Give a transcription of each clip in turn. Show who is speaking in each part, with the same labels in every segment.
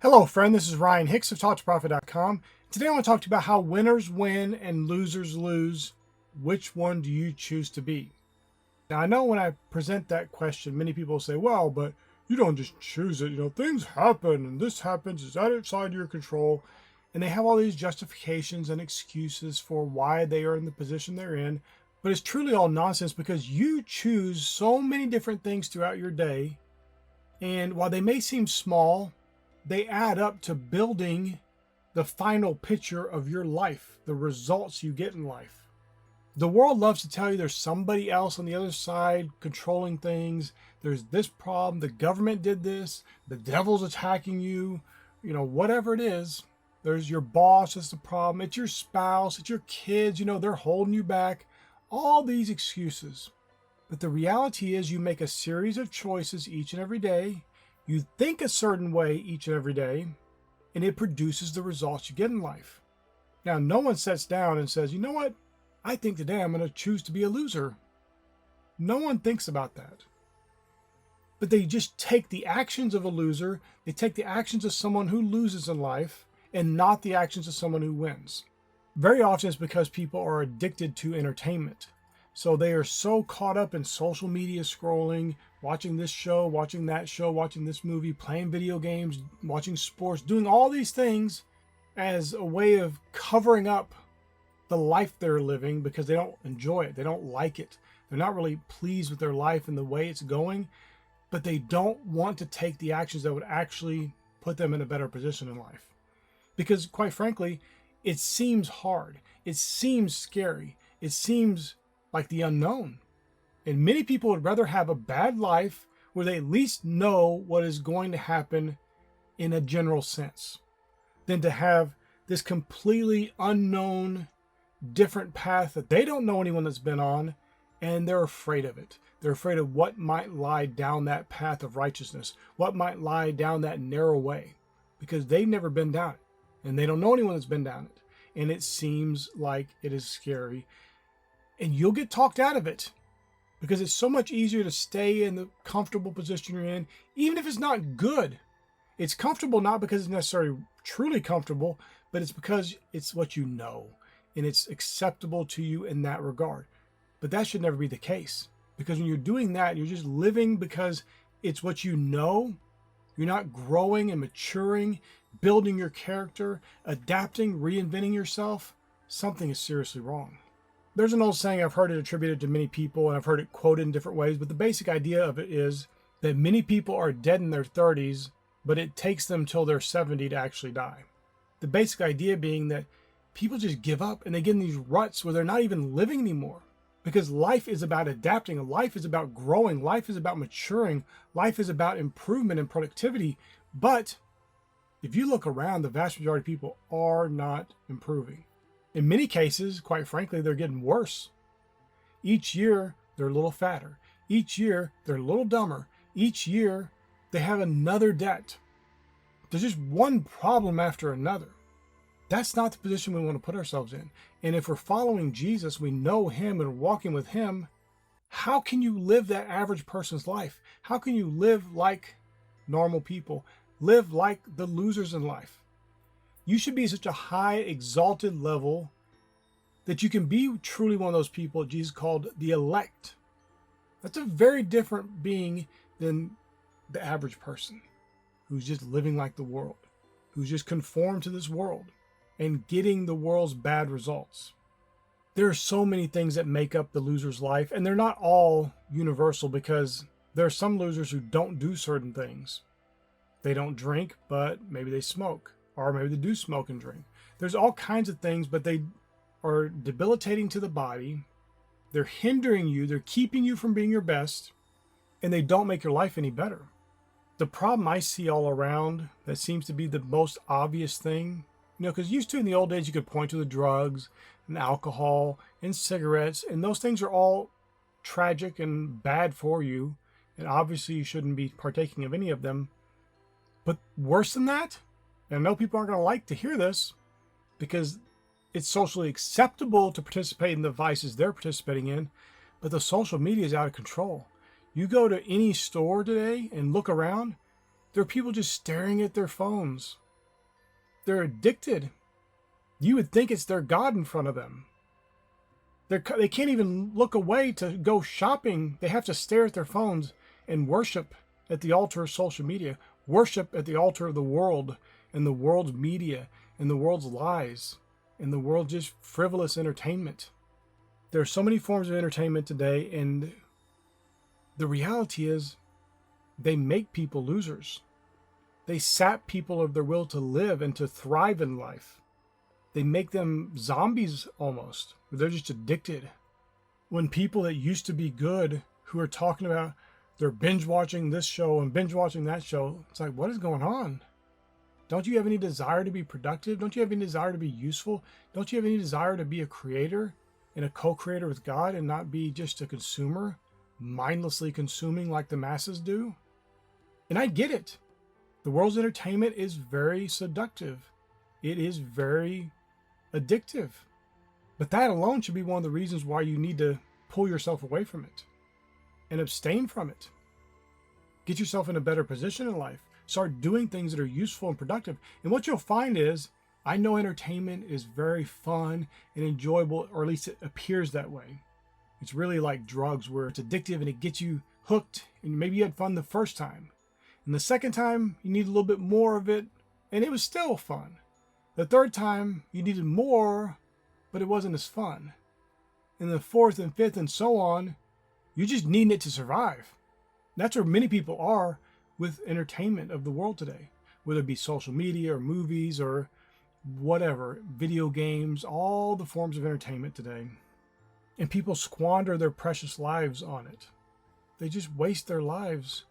Speaker 1: Hello, friend. This is Ryan Hicks of TalkToProfit.com. Today I want to talk to you about how winners win and losers lose. Which one do you choose to be? Now, I know when I present that question, many people say, well, but you don't just choose it. Things happen and this happens. It's outside your control. And they have all these justifications and excuses for why they are in the position they're in. But it's truly all nonsense because you choose so many different things throughout your day. And while they may seem small, they add up to building the final picture of your life, the results you get in life. The world loves to tell you there's somebody else on the other side controlling things. There's this problem. The government did this. The devil's attacking you. Whatever it is, there's your boss that's the problem. It's your spouse. It's your kids. They're holding you back. All these excuses. But the reality is you make a series of choices each and every day. You think a certain way each and every day, and it produces the results you get in life. Now, no one sits down and says, you know what? I think today I'm going to choose to be a loser. No one thinks about that. But they just take the actions of a loser, they take the actions of someone who loses in life, and not the actions of someone who wins. Very often it's because people are addicted to entertainment. So they are so caught up in social media scrolling, watching this show, watching that show, watching this movie, playing video games, watching sports, doing all these things as a way of covering up the life they're living because they don't enjoy it. They don't like it. They're not really pleased with their life and the way it's going, but they don't want to take the actions that would actually put them in a better position in life. Because quite frankly, it seems hard. It seems scary. It seems like the unknown. And many people would rather have a bad life where they at least know what is going to happen in a general sense than to have this completely unknown, different path that they don't know anyone that's been on, and they're afraid of it. They're afraid of what might lie down that path of righteousness, what might lie down that narrow way, because they've never been down it, and they don't know anyone that's been down it. And it seems like it is scary. And you'll get talked out of it because it's so much easier to stay in the comfortable position you're in, even if it's not good. It's comfortable not because it's necessarily truly comfortable, but it's because it's what you know and it's acceptable to you in that regard. But that should never be the case, because when you're doing that, you're just living because it's what you know. You're not growing and maturing, building your character, adapting, reinventing yourself. Something is seriously wrong. There's an old saying, I've heard it attributed to many people, and I've heard it quoted in different ways, but the basic idea of it is that many people are dead in their 30s, but it takes them till they're 70 to actually die. The basic idea being that people just give up and they get in these ruts where they're not even living anymore, because life is about adapting, life is about growing, life is about maturing, life is about improvement and productivity. But if you look around, the vast majority of people are not improving. In many cases, quite frankly, they're getting worse. Each year, they're a little fatter. Each year, they're a little dumber. Each year, they have another debt. There's just one problem after another. That's not the position we want to put ourselves in. And if we're following Jesus, we know him and walking with him, how can you live that average person's life? How can you live like normal people? Live like the losers in life? You should be at such a high, exalted level that you can be truly one of those people Jesus called the elect. That's a very different being than the average person who's just living like the world, who's just conformed to this world and getting the world's bad results. There are so many things that make up the loser's life, and they're not all universal, because there are some losers who don't do certain things. They don't drink, but maybe they smoke. Or maybe they do smoke and drink. There's all kinds of things, but they are debilitating to the body. They're hindering you. They're keeping you from being your best. And they don't make your life any better. The problem I see all around that seems to be the most obvious thing, because used to in the old days, you could point to the drugs and alcohol and cigarettes. And those things are all tragic and bad for you. And obviously you shouldn't be partaking of any of them. But worse than that, and I know people aren't going to like to hear this because it's socially acceptable to participate in the vices they're participating in, but the social media is out of control. You go to any store today and look around, There are people just staring at their phones. They're addicted. You would think it's their God in front of them. They can't even look away to go shopping. They have to stare at their phones and worship at the altar of social media, worship at the altar of the world and the world's media and the world's lies and the world's just frivolous entertainment. There are so many forms of entertainment today, and the reality is they make people losers. They sap people of their will to live and to thrive in life. They make them zombies almost. They're just addicted. When people that used to be good, who are talking about they're binge watching this show and binge watching that show, it's like, what is going on? Don't you have any desire to be productive? Don't you have any desire to be useful? Don't you have any desire to be a creator and a co-creator with God and not be just a consumer, mindlessly consuming like the masses do? And I get it. The world's entertainment is very seductive. It is very addictive. But that alone should be one of the reasons why you need to pull yourself away from it and abstain from it. Get yourself in a better position in life. Start doing things that are useful and productive. And what you'll find is, I know entertainment is very fun and enjoyable, or at least it appears that way. It's really like drugs where it's addictive and it gets you hooked, and maybe you had fun the first time. And the second time, you need a little bit more of it, and it was still fun. The third time, you needed more, but it wasn't as fun. And the fourth and fifth and so on, you're just needing it to survive. That's where many people are with entertainment of the world today, whether it be social media or movies or whatever, video games, all the forms of entertainment today. And people squander their precious lives on it. They just waste their lives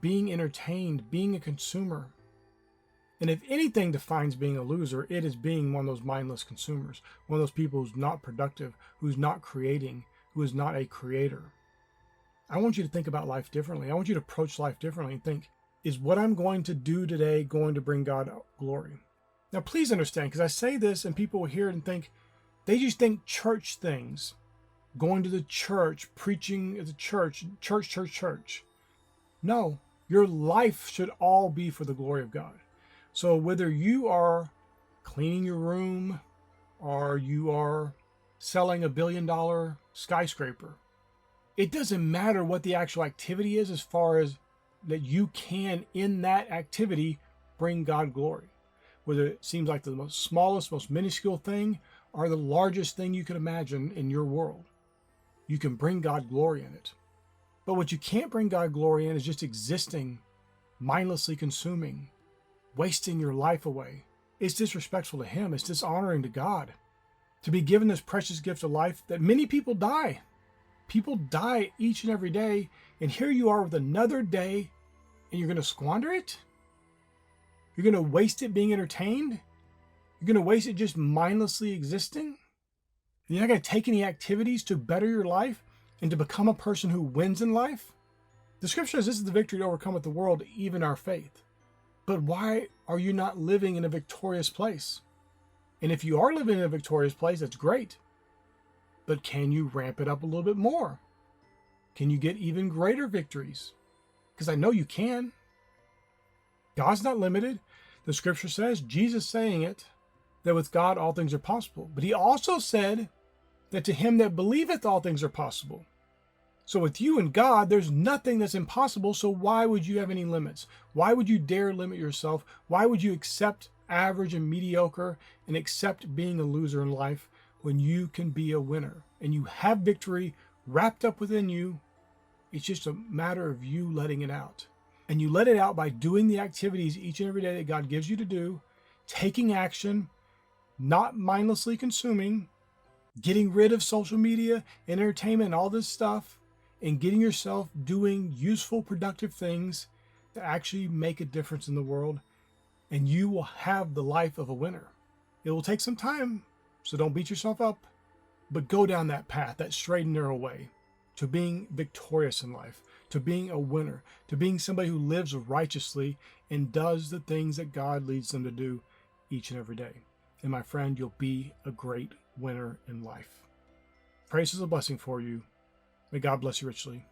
Speaker 1: being entertained, being a consumer. And if anything defines being a loser, it is being one of those mindless consumers, one of those people who's not productive, who's not creating, who is not a creator. I want you to think about life differently. I want you to approach life differently and think, is what I'm going to do today going to bring God glory? Now, please understand, because I say this and people will hear it and think, they just think church things, going to the church, preaching at the church, church. No, your life should all be for the glory of God. So whether you are cleaning your room or you are selling $1 billion skyscraper, it doesn't matter what the actual activity is, as far as that you can, in that activity, bring God glory. Whether it seems like the most smallest, most minuscule thing, or the largest thing you could imagine in your world, you can bring God glory in it. But what you can't bring God glory in is just existing, mindlessly consuming, wasting your life away. It's disrespectful to Him. It's dishonoring to God. To be given this precious gift of life that many people die. People die each and every day, and here you are with another day, and you're going to squander it? You're going to waste it being entertained? You're going to waste it just mindlessly existing? You're not going to take any activities to better your life and to become a person who wins in life? The scripture says this is the victory to overcome the world, even our faith. But why are you not living in a victorious place? And if you are living in a victorious place, that's great. But can you ramp it up a little bit more? Can you get even greater victories? Because I know you can. God's not limited. The scripture says, Jesus saying it, that with God all things are possible. But He also said that to him that believeth all things are possible. So with you and God, there's nothing that's impossible. So why would you have any limits? Why would you dare limit yourself? Why would you accept average and mediocre and accept being a loser in life when you can be a winner and you have victory wrapped up within you? It's just a matter of you letting it out. And you let it out by doing the activities each and every day that God gives you to do, taking action, not mindlessly consuming, getting rid of social media and entertainment and all this stuff, and getting yourself doing useful, productive things to actually make a difference in the world. And you will have the life of a winner. It will take some time, so don't beat yourself up, but go down that path, that straight and narrow way to being victorious in life, to being a winner, to being somebody who lives righteously and does the things that God leads them to do each and every day. And my friend, you'll be a great winner in life. Praise is a blessing for you. May God bless you richly.